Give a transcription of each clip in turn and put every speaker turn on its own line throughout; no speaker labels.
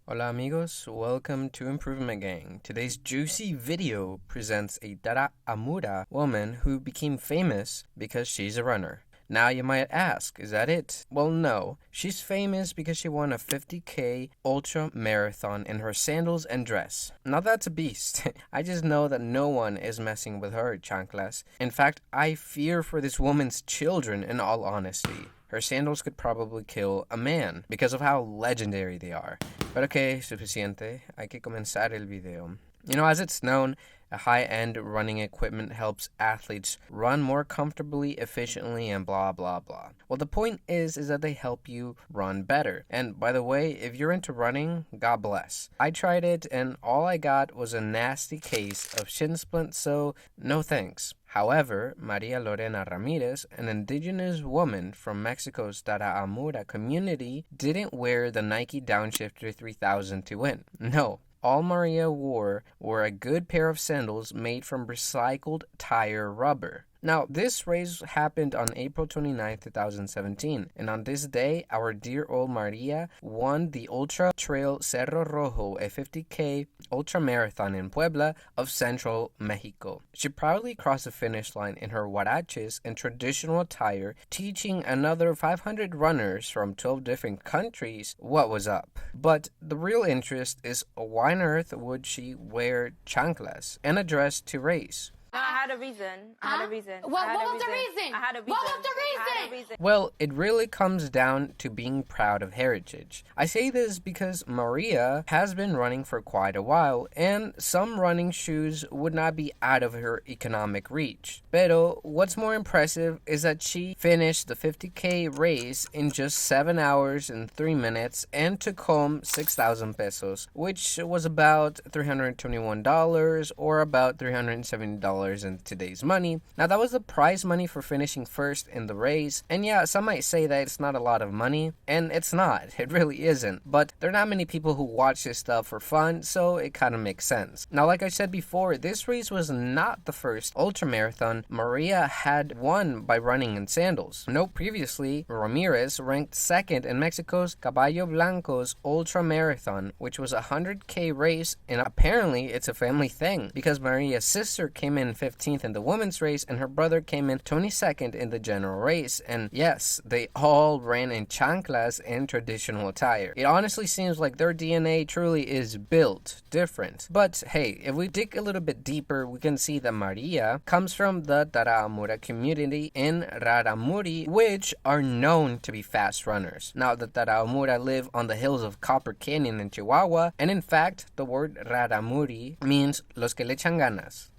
Hola amigos, welcome to Improvement Gang. Today's juicy video presents a Dara Amura woman who became famous because she's a runner. Now you might ask, is that it? Well, no. She's famous because she won a 50K ultra marathon in her sandals and dress. Now that's a beast. I just know that no one is messing with her chanclas. In fact, I fear for this woman's children in all honesty. Her sandals could probably kill a man because of how legendary they are. But okay, suficiente. Hay que comenzar el video. You know, as it's known, a high-end running equipment helps athletes run more comfortably, efficiently, and blah, blah, blah. Well, the point is that they help you run better. And by the way, if you're into running, God bless. I tried it, and all I got was a nasty case of shin splints, so no thanks. However, Maria Lorena Ramirez, an indigenous woman from Mexico's Tarahumara community, didn't wear the Nike Downshifter 3000 to win. No. All Maria wore were a good pair of sandals made from recycled tire rubber. Now, this race happened on April 29, 2017, and on this day, our dear old Maria won the Ultra Trail Cerro Rojo, a 50K ultra marathon in Puebla of central Mexico. She proudly crossed the finish line in her huaraches and traditional attire, teaching another 500 runners from 12 different countries what was up. But the real interest is why on earth would she wear chanclas and a dress to race?
No, I had a reason. I had a reason.
What was the reason?
I had a reason.
What was the reason?
Well, it really comes down to being proud of heritage. I say this because Maria has been running for quite a while, and some running shoes would not be out of her economic reach. Pero what's more impressive is that she finished the 50K race in just 7 hours and 3 minutes and took home 6,000 pesos, which was about $321 or about $370 in today's money. Now that was the prize money for finishing first in the race, and yeah, some might say that it's not a lot of money, and it's not, it really isn't, but there are not many people who watch this stuff for fun, so it kind of makes sense. Now, like I said before, this race was not the first ultramarathon Maria had won by running in sandals. No, previously, Ramirez ranked second in Mexico's Caballo Blanco's ultramarathon, which was a 100K race, and apparently it's a family thing, because Maria's sister came in 15th in the women's race and her brother came in 22nd in the general race, and yes, they all ran in chanclas and traditional attire. It honestly seems like their DNA truly is built different. But hey, if we dig a little bit deeper, we can see that Maria comes from the Tarahumara community in Raramuri, which are known to be fast runners. Now, the Tarahumara live on the hills of Copper Canyon in Chihuahua, and in fact, the word Raramuri means los que le echan ganas.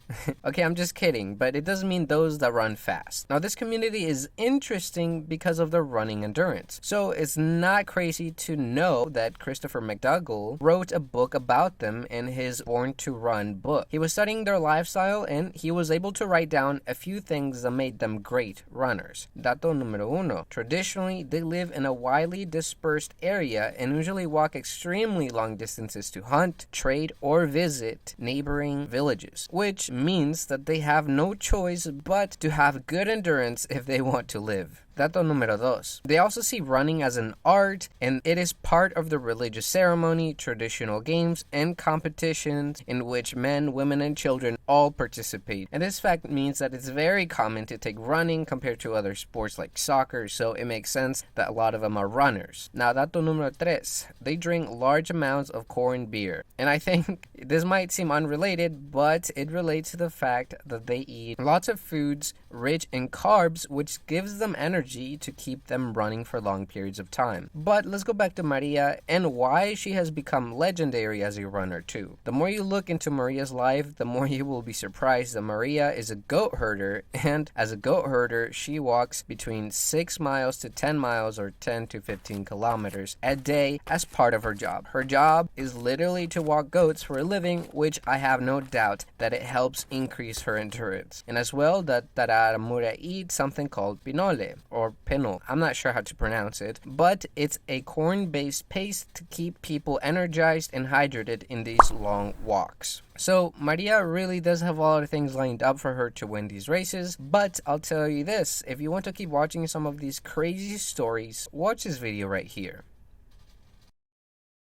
Okay, I'm just kidding, but it doesn't mean those that run fast. Now, this community is interesting because of their running endurance. So it's not crazy to know that Christopher McDougall wrote a book about them in his Born to Run book. He was studying their lifestyle and he was able to write down a few things that made them great runners. Dato numero uno. Traditionally, they live in a widely dispersed area and usually walk extremely long distances to hunt, trade, or visit neighboring villages, which means that they have no choice but to have good endurance if they want to live. Dato número dos. They also see running as an art, and it is part of the religious ceremony, traditional games, and competitions in which men, women, and children all participate. And this fact means that it's very common to take running compared to other sports like soccer, so it makes sense that a lot of them are runners. Now, dato número tres. They drink large amounts of corn beer. And I think this might seem unrelated, but it relates to the fact that they eat lots of foods rich in carbs, which gives them energy to keep them running for long periods of time. But let's go back to Maria and why she has become legendary as a runner too. The more you look into Maria's life, the more you will be surprised that Maria is a goat herder, and as a goat herder, she walks between 6 miles to 10 miles or 10 to 15 kilometers a day as part of her job. Her job is literally to walk goats for a living, which I have no doubt that it helps increase her endurance. And as well, that Tarahumara eats something called pinole, or pino. I'm not sure how to pronounce it, but it's a corn-based paste to keep people energized and hydrated in these long walks. So Maria really does have a lot of things lined up for her to win these races, but I'll tell you this, if you want to keep watching some of these crazy stories, watch this video right here.